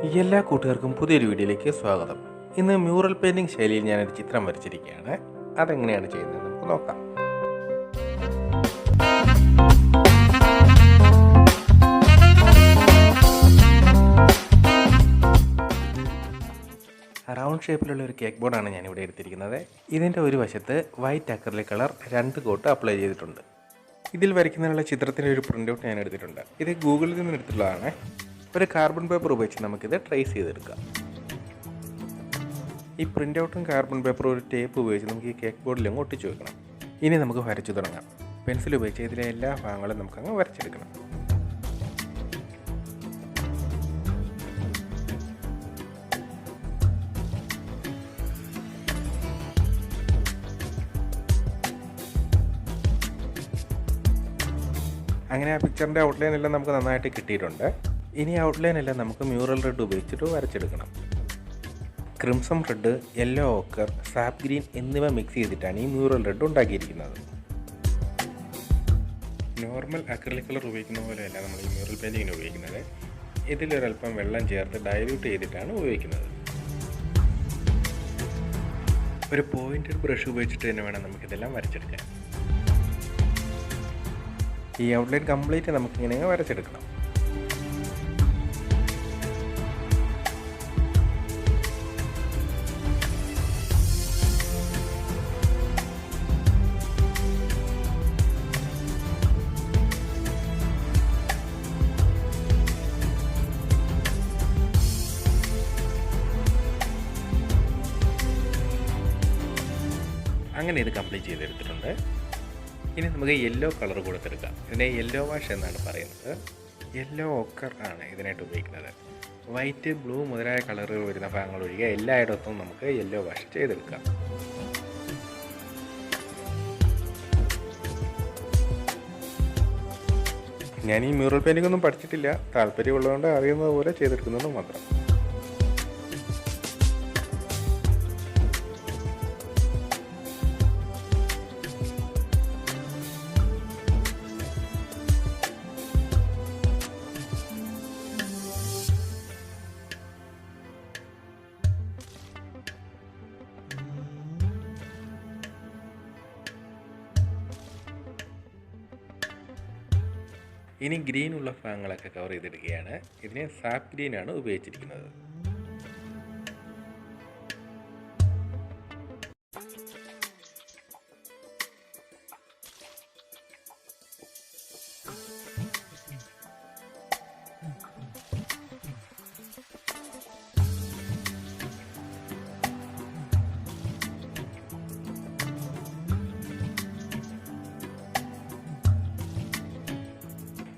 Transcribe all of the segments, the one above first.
എല്ലാ കൂട്ടുകാർക്കും പുതിയൊരു വീഡിയോയിലേക്ക് സ്വാഗതം. ഇന്ന് മ്യൂറൽ പെയിൻറ്റിംഗ് ശൈലിയിൽ ഞാനൊരു ചിത്രം വരച്ചിരിക്കുകയാണ്. അതെങ്ങനെയാണ് ചെയ്യുന്നത് നമുക്ക് നോക്കാം. റൗണ്ട് ഷേപ്പിലുള്ള ഒരു കേക്ക് ബോർഡാണ് ഞാനിവിടെ എടുത്തിരിക്കുന്നത്. ഇതിൻ്റെ ഒരു വശത്ത് white acrylic colour 2 coat apply ചെയ്തിട്ടുണ്ട്. ഇതിൽ വരയ്ക്കുന്നതിനുള്ള ചിത്രത്തിൻ്റെ ഒരു പ്രിൻ്റ് ഔട്ട് ഞാൻ എടുത്തിട്ടുണ്ട്. ഇത് ഗൂഗിളിൽ നിന്ന് എടുത്തിട്ടുള്ളതാണ്. ഒരു കാർബൺ പേപ്പർ ഉപയോഗിച്ച് നമുക്കിത് ട്രേസ് ചെയ്തെടുക്കാം. ഈ പ്രിൻ്റ് ഔട്ടും കാർബൺ പേപ്പറും ഒരു ടേപ്പ് ഉപയോഗിച്ച് നമുക്ക് ഈ കേക്ക് ബോർഡിൽ ഒട്ടിച്ചു വെക്കണം. ഇനി നമുക്ക് വരച്ചു തുടങ്ങാം. പെൻസിൽ ഉപയോഗിച്ച് ഇതിലെ എല്ലാ ഭാഗങ്ങളും നമുക്കങ്ങ് വരച്ചെടുക്കണം. അങ്ങനെ ആ പിക്ചറിൻ്റെ ഔട്ട്ലൈൻ എല്ലാം നമുക്ക് നന്നായിട്ട് കിട്ടിയിട്ടുണ്ട്. ഇനി ഔട്ട്ലൈൻ എല്ലാം നമുക്ക് മ്യൂറൽ റെഡ് ഉപയോഗിച്ചിട്ട് വരച്ചെടുക്കണം. Crimson red, yellow ochre, sap green എന്നിവ മിക്സ് ചെയ്തിട്ടാണ് ഈ മ്യൂറൽ റെഡ് ഉണ്ടാക്കിയിരിക്കുന്നത്. നോർമൽ അക്രിലിക് കളർ ഉപയോഗിക്കുന്ന പോലെയല്ല നമ്മൾ ഈ മ്യൂറൽ പെയിൻറ്റിങ്ങിന് ഉപയോഗിക്കുന്നത്. ഇതിലൊരല്പം വെള്ളം ചേർത്ത് ഡൈല്യൂട്ട് ചെയ്തിട്ടാണ് ഉപയോഗിക്കുന്നത്. ഒരു പോയിൻറ്റഡ് ബ്രഷ് ഉപയോഗിച്ചിട്ട് തന്നെ വേണം നമുക്കിതെല്ലാം വരച്ചെടുക്കാൻ. ഈ ഔട്ട്ലൈൻ കംപ്ലീറ്റ് നമുക്കിങ്ങനെ വരച്ചെടുക്കണം. അങ്ങനെ ഇത് കംപ്ലീറ്റ് ചെയ്തെടുത്തിട്ടുണ്ട്. ഇനി നമുക്ക് യെല്ലോ കളർ കൊടുത്തെടുക്കാം. ഇതിനെ യെല്ലോ വാഷ് എന്നാണ് പറയുന്നത്. യെല്ലോ ഓക്കർ ആണ് ഇതിനായിട്ട് ഉപയോഗിക്കുന്നത്. വൈറ്റ്, ബ്ലൂ മുതലായ കളറുകൾ വരുന്ന ഭാഗങ്ങൾ ഒഴികെ എല്ലായിടത്തും നമുക്ക് യെല്ലോ വാഷ് ചെയ്തെടുക്കാം. ഞാൻ ഈ മ്യൂറൽ പെയിൻറ്റിംഗ് ഒന്നും പഠിച്ചിട്ടില്ല. താല്പര്യമുള്ളതുകൊണ്ട് അറിയുന്നത് പോലെ ചെയ്തെടുക്കുന്നത് മാത്രം. ഇനി ഗ്രീൻ ഉള്ള ഭാഗങ്ങളൊക്കെ കവർ ചെയ്തെടുക്കുകയാണ്. ഇതിനെ സാപ്പ് ഗ്രീനാണ് ഉപയോഗിച്ചിരിക്കുന്നത്.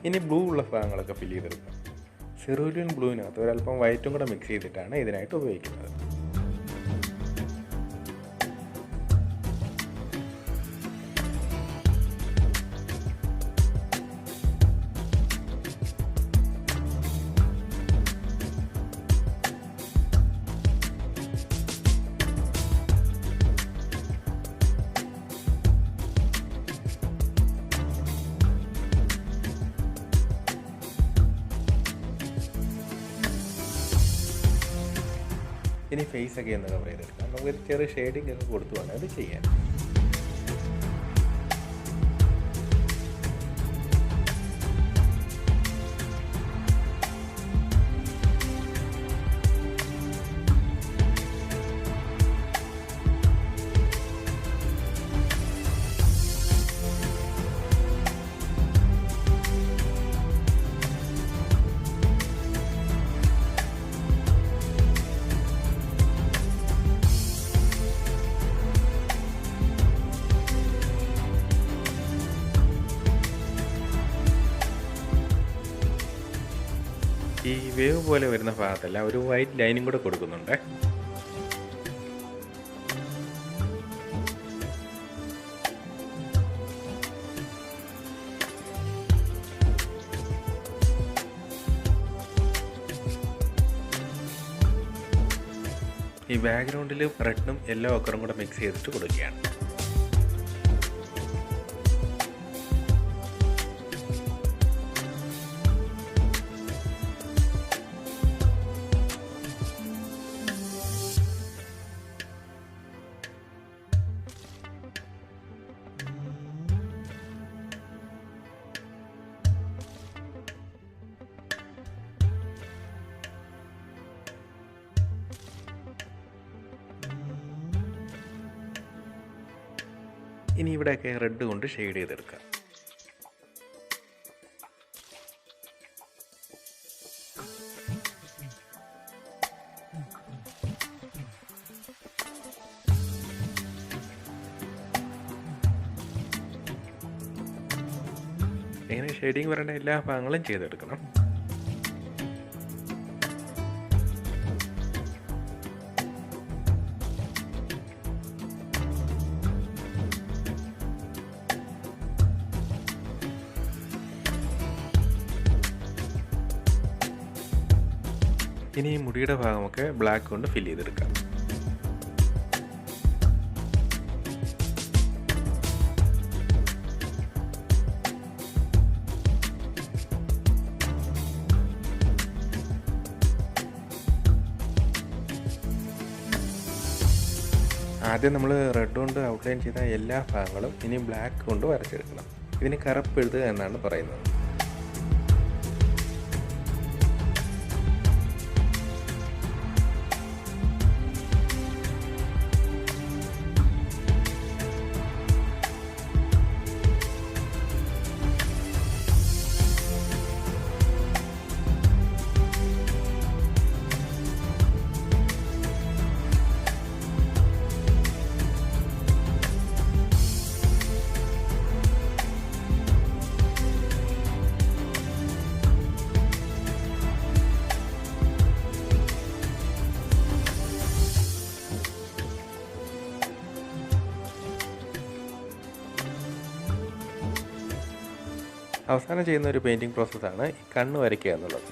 ഇനി ബ്ലൂ ഉള്ള ഭാഗങ്ങളൊക്കെ ഫില്ല് ചെയ്തെടുക്കാം. സെറൂലിയൻ ബ്ലൂവിനകത്ത് ഒരല്പം വൈറ്റും കൂടെ മിക്സ് ചെയ്തിട്ടാണ് ഇതിനായിട്ട് ഉപയോഗിക്കുന്നത്. ഇനി ഫേസ് ഒക്കെ ഒന്ന് കവർ ചെയ്തെടുക്കാം. നമുക്കൊരു ചെറിയ ഷെയ്ഡിങ് ഒക്കെ കൊടുത്തു വേണം അത് ചെയ്യാൻ. ഈ വേവ് പോലെ വരുന്ന ഭാഗത്തല്ല ഒരു വൈറ്റ് ലൈനും കൂടെ കൊടുക്കുന്നുണ്ട്. ഈ ബാക്ക്ഗ്രൗണ്ടിൽ റെഡും യെല്ലോ ഓക്കറും കൂടെ മിക്സ് ചെയ്തിട്ട് കൊടുക്കുകയാണ്. ഇനി ഇവിടെയൊക്കെ റെഡ് കൊണ്ട് ഷെയ്ഡ് ചെയ്തെടുക്കാം. ഇങ്ങനെ ഷെയ്ഡിങ് വരേണ്ട എല്ലാ ഭാഗങ്ങളും ചെയ്തെടുക്കണം. ഇനി ഈ മുടിയുടെ ഭാഗമൊക്കെ ബ്ലാക്ക് കൊണ്ട് ഫില്ല് ചെയ്തെടുക്കാം. ആദ്യം നമ്മൾ റെഡ് കൊണ്ട് ഔട്ട്ലൈൻ ചെയ്ത എല്ലാ ഭാഗങ്ങളും ഇനി ബ്ലാക്ക് കൊണ്ട് വരച്ചെടുക്കണം. ഇതിന് കറുപ്പ് എഴുതുക എന്നാണ് പറയുന്നത്. അവസാനം ചെയ്യുന്ന ഒരു പെയിൻറ്റിങ് പ്രോസസ്സാണ് ഈ കണ്ണ് വരയ്ക്കുക എന്നുള്ളത്.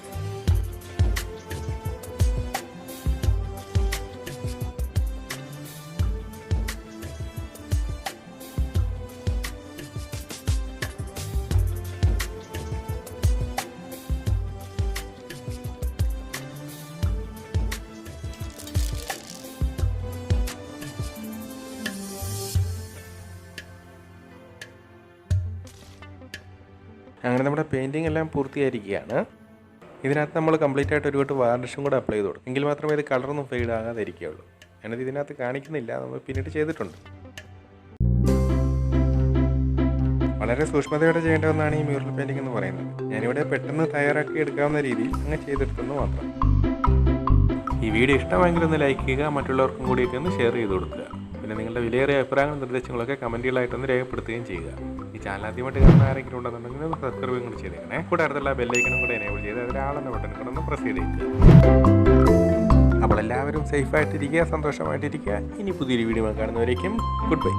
അങ്ങനെ നമ്മുടെ പെയിൻറ്റിങ് എല്ലാം പൂർത്തിയായിരിക്കുകയാണ്. ഇതിനകത്ത് നമ്മൾ കംപ്ലീറ്റ് ആയിട്ട് ഒരു വട്ടം വാർണിഷും കൂടെ അപ്ലൈ ചെയ്ത് കൊടുക്കും. എങ്കിൽ മാത്രമേ ഇത് കളറൊന്നും ഫെയ്ഡ് ആകാതെ ഇരിക്കുകയുള്ളൂ. ഞാനത് ഇതിനകത്ത് കാണിക്കുന്നില്ല, നമ്മൾ പിന്നീട് ചെയ്തിട്ടുണ്ട്. വളരെ സൂക്ഷ്മതയോടെ ചെയ്യേണ്ട ഒന്നാണ് ഈ മ്യൂറൽ പെയിൻറ്റിംഗ് എന്ന് പറയുന്നത്. ഞാനിവിടെ പെട്ടെന്ന് തയ്യാറാക്കി എടുക്കാവുന്ന രീതിയിൽ അങ്ങനെ ചെയ്തെടുത്തെന്ന് മാത്രം. ഈ വീഡിയോ ഇഷ്ടമെങ്കിൽ ഒന്ന് ലൈക്ക് ചെയ്യുക, മറ്റുള്ളവർക്കും കൂടിയൊക്കെ ഒന്ന് ഷെയർ ചെയ്ത് കൊടുക്കുക. പിന്നെ നിങ്ങളുടെ വിലയേറിയ അഭിപ്രായങ്ങളും നിർദ്ദേശങ്ങളൊക്കെ കമൻറ്റുകളായിട്ടൊന്ന് രേഖപ്പെടുത്തുകയും ചെയ്യുക. ഈ ചാനൽ ആദ്യമായിട്ട് കാണുന്ന ആരെങ്കിലും ഉണ്ടെന്നുണ്ടെങ്കിൽ ഒന്ന് സബ്സ്ക്രൈബ് കൂടി ചെയ്തേക്കണേ. കൂടെ അടുത്തുള്ള ബെല്ലൈക്കനും കൂടെ എനേബിൾ ചെയ്ത് അതിൽ ആളെന്ന ബട്ടൺ കൂടെ ഒന്ന് പ്രസ് ചെയ്തേക്കുക. അപ്പോൾ എല്ലാവരും സേഫായിട്ടിരിക്കുക, സന്തോഷമായിട്ടിരിക്കുക. ഇനി പുതിയൊരു വീഡിയോ കാണുന്നവരേക്കും ഗുഡ് ബൈ.